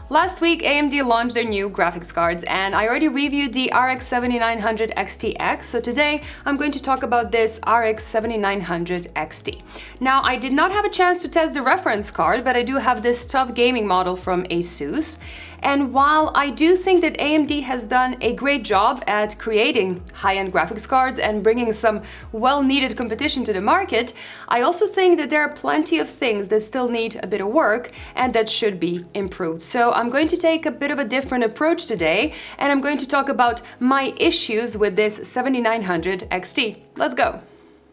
Last week, AMD launched their new graphics cards, and I already reviewed the RX 7900 XTX, so today I'm going to talk about this RX 7900 XT. Now, I did not have a chance to test the reference card, but I do have this tough gaming model from ASUS. And while I do think that AMD has done a great job at creating high-end graphics cards and bringing some well-needed competition to the market, I also think that there are plenty of things that still need a bit of work and that should be improved. So I'm going to take a bit of a different approach today, and I'm going to talk about my issues with this 7900 XT. Let's go!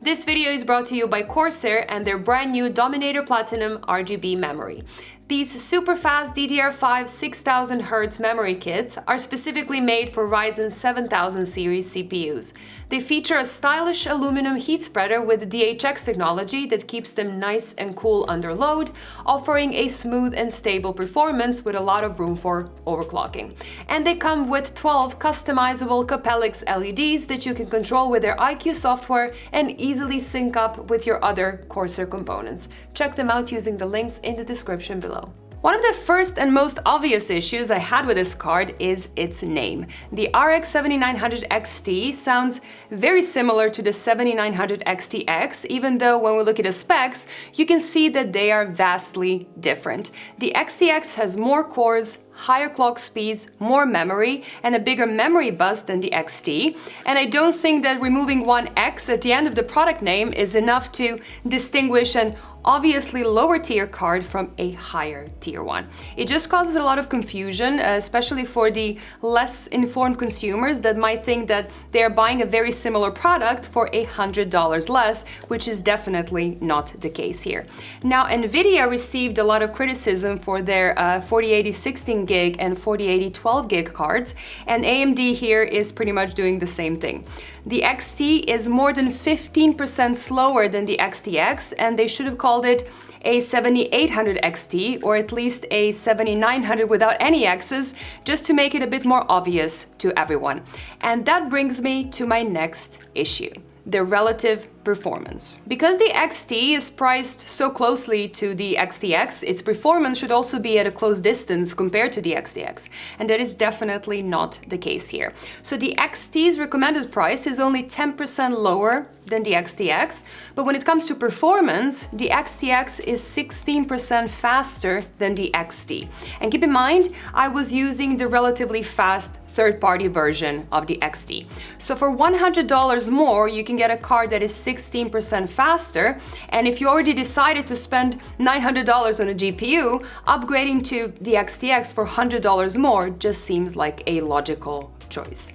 This video is brought to you by Corsair and their brand new Dominator Platinum RGB memory. These super fast DDR5 6000Hz memory kits are specifically made for Ryzen 7000 series CPUs. They feature a stylish aluminum heat spreader with DHX technology that keeps them nice and cool under load, offering a smooth and stable performance with a lot of room for overclocking. And they come with 12 customizable Capellix LEDs that you can control with their iCUE software and easily sync up with your other Corsair components. Check them out using the links in the description below. One of the first and most obvious issues I had with this card is its name. The RX 7900 XT sounds very similar to the 7900 XTX, even though when we look at the specs, you can see that they are vastly different. The XTX has more cores, higher clock speeds, more memory, and a bigger memory bus than the XT. And I don't think that removing one X at the end of the product name is enough to distinguish an obviously lower tier card from a higher tier one. It just causes a lot of confusion, especially for the less informed consumers that might think that they're buying a very similar product for $100 less, which is definitely not the case here. Now, Nvidia received a lot of criticism for their 4080 16 gig and 4080 12 gig cards, and AMD here is pretty much doing the same thing. The XT is more than 15% slower than the XTX, and they should have called it a 7800 XT, or at least a 7900 without any X's, just to make it a bit more obvious to everyone. And that brings me to my next issue: the relative performance. Because the XT is priced so closely to the XTX, its performance should also be at a close distance compared to the XTX, and that is definitely not the case here. So the XT's recommended price is only 10% lower than the XTX, but when it comes to performance, the XTX is 16% faster than the XT. And keep in mind, I was using the relatively fast third-party version of the XT. So for $100 more, you can get a card that is 16% faster, and if you already decided to spend $900 on a GPU, upgrading to the XTX for $100 more just seems like a logical choice.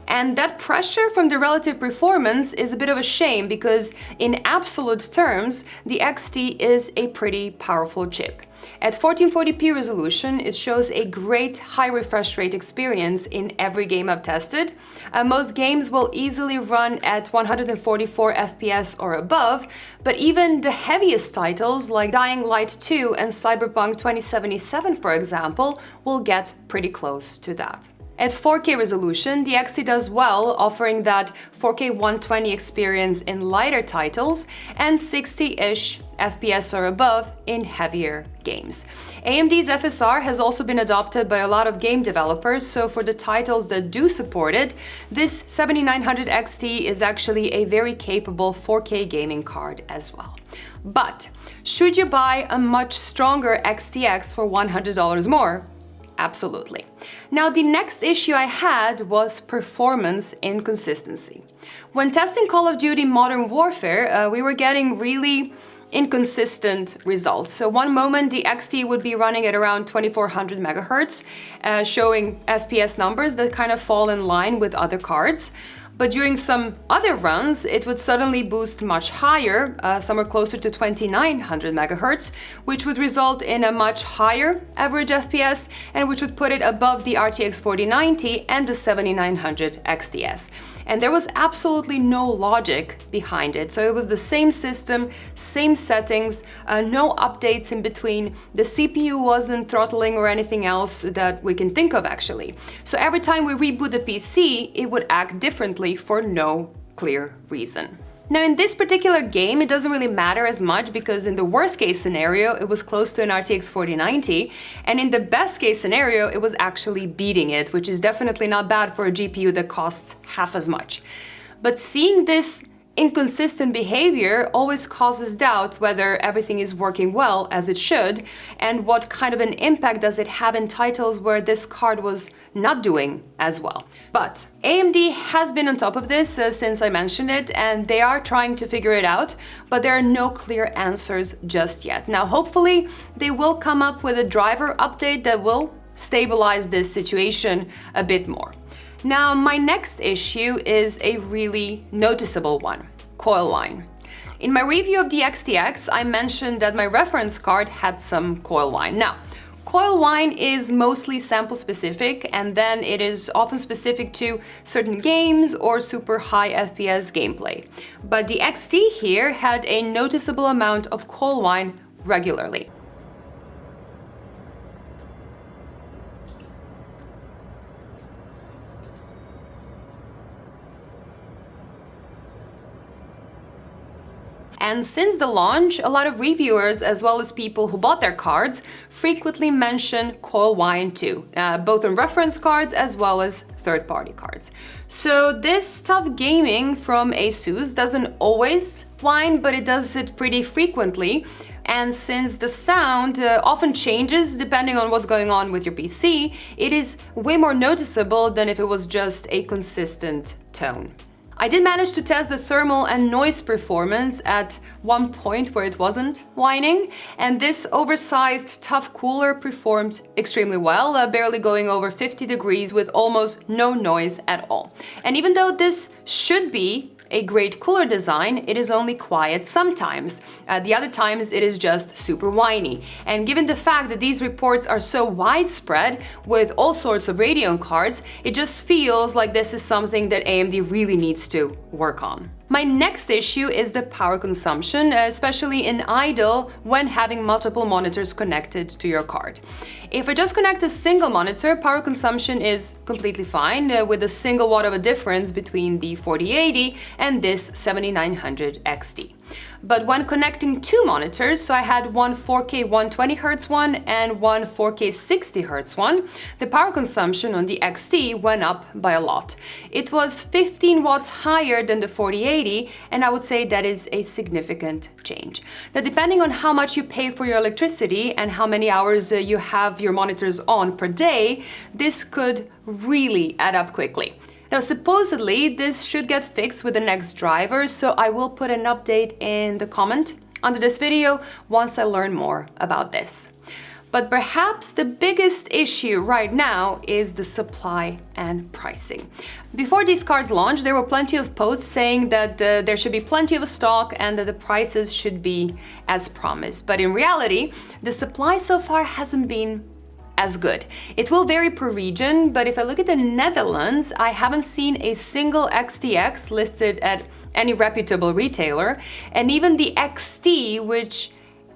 And that pressure from the relative performance is a bit of a shame because in absolute terms, the XT is a pretty powerful chip. At 1440p resolution, it shows a great high refresh rate experience in every game I've tested. Most games will easily run at 144 FPS or above, but even the heaviest titles like Dying Light 2 and Cyberpunk 2077, for example, will get pretty close to that. At 4K resolution, the XT does well, offering that 4K 120 experience in lighter titles and 60-ish FPS or above in heavier games. AMD's FSR has also been adopted by a lot of game developers, so for the titles that do support it, this 7900 XT is actually a very capable 4K gaming card as well. But should you buy a much stronger XTX for $100 more? Absolutely. Now, the next issue I had was performance inconsistency. When testing Call of Duty Modern Warfare, we were getting really inconsistent results. So one moment the XT would be running at around 2400 megahertz, showing FPS numbers that kind of fall in line with other cards. But during some other runs, it would suddenly boost much higher, somewhere closer to 2900 megahertz, which would result in a much higher average FPS and which would put it above the RTX 4090 and the 7900 XTS. And there was absolutely no logic behind it. So it was the same system, same settings, no updates in between. The CPU wasn't throttling or anything else that we can think of actually. So every time we reboot the PC, it would act differently for no clear reason. Now in this particular game, it doesn't really matter as much because in the worst case scenario, it was close to an RTX 4090, and in the best case scenario, it was actually beating it, which is definitely not bad for a GPU that costs half as much. But seeing this inconsistent behavior always causes doubt whether everything is working well as it should, and what kind of an impact does it have in titles where this card was not doing as well. But AMD has been on top of this since I mentioned it, and they are trying to figure it out, but there are no clear answers just yet. Now hopefully they will come up with a driver update that will stabilize this situation a bit more. Now, my next issue is a really noticeable one, Coil Whine. In my review of the XTX, I mentioned that my reference card had some Coil Whine. Now, Coil Whine is mostly sample specific, and then it is often specific to certain games or super high FPS gameplay. But the XT here had a noticeable amount of Coil Whine regularly. And since the launch, a lot of reviewers, as well as people who bought their cards, frequently mention Coil Whine too, both on reference cards as well as third-party cards. So this tough gaming from ASUS doesn't always whine, but it does it pretty frequently. And since the sound often changes depending on what's going on with your PC, it is way more noticeable than if it was just a consistent tone. I did manage to test the thermal and noise performance at one point where it wasn't whining, and this oversized tough cooler performed extremely well, barely going over 50 degrees with almost no noise at all. And even though this should be a great cooler design, it is only quiet sometimes. The other times it is just super whiny. And given the fact that these reports are so widespread with all sorts of Radeon cards, it just feels like this is something that AMD really needs to work on. My next issue is the power consumption, especially in idle when having multiple monitors connected to your card. If I just connect a single monitor, power consumption is completely fine, with a single watt of a difference between the 4080 and this 7900 XT. But when connecting two monitors, so I had one 4K 120Hz one and one 4K 60Hz one, the power consumption on the XT went up by a lot. It was 15 watts higher than the 4080, and I would say that is a significant change. Now, depending on how much you pay for your electricity and how many hours you have your monitors on per day, this could really add up quickly. Now, supposedly, this should get fixed with the next driver, so I will put an update in the comment under this video once I learn more about this. But perhaps the biggest issue right now is the supply and pricing. Before these cards launched, there were plenty of posts saying that there should be plenty of stock and that the prices should be as promised. But in reality, the supply so far hasn't been as good. It will vary per region, but if I look at the Netherlands, I haven't seen a single XTX listed at any reputable retailer, and even the XT, which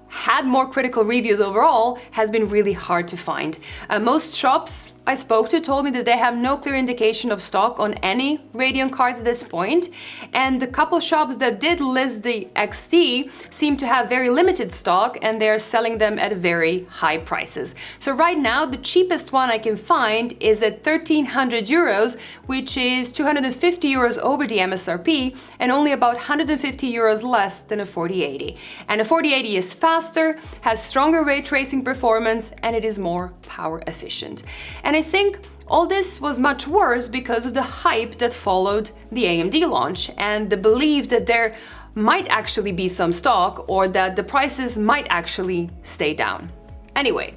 had more critical reviews overall, has been really hard to find. Most shops I spoke to told me that they have no clear indication of stock on any Radeon cards at this point, and the couple shops that did list the XT seem to have very limited stock and they're selling them at very high prices. So right now, the cheapest one I can find is at 1,300 euros, which is 250 euros over the MSRP and only about 150 euros less than a 4080. And a 4080 is faster, has stronger ray tracing performance, and it is more power efficient. And I think all this was much worse because of the hype that followed the AMD launch and the belief that there might actually be some stock or that the prices might actually stay down. Anyway,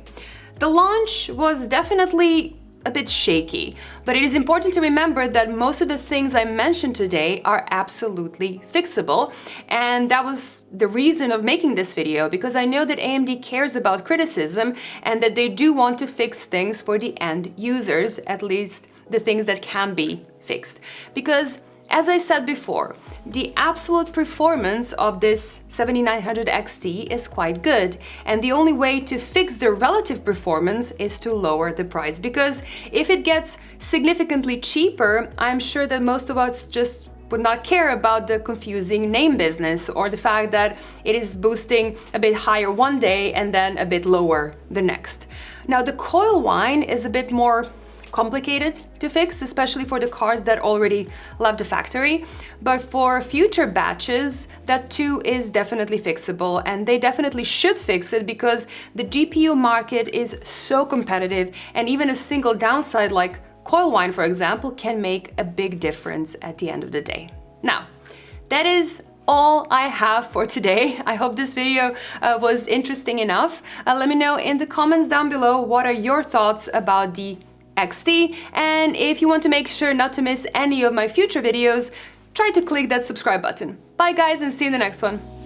the launch was definitely a bit shaky, but it is important to remember that most of the things I mentioned today are absolutely fixable, and that was the reason of making this video, because I know that AMD cares about criticism and that they do want to fix things for the end users, at least the things that can be fixed. Because as I said before, the absolute performance of this 7900 XT is quite good, and the only way to fix the relative performance is to lower the price, because if it gets significantly cheaper, I'm sure that most of us just would not care about the confusing name business or the fact that it is boosting a bit higher one day and then a bit lower the next. Now, the coil whine is a bit more complicated to fix, especially for the cards that already left the factory. But for future batches, that too is definitely fixable, and they definitely should fix it because the GPU market is so competitive, and even a single downside like coil whine, for example, can make a big difference at the end of the day. Now, that is all I have for today. I hope this video was interesting enough. Let me know in the comments down below what are your thoughts about the XT, and if you want to make sure not to miss any of my future videos, try to click that subscribe button. Bye guys, and see you in the next one.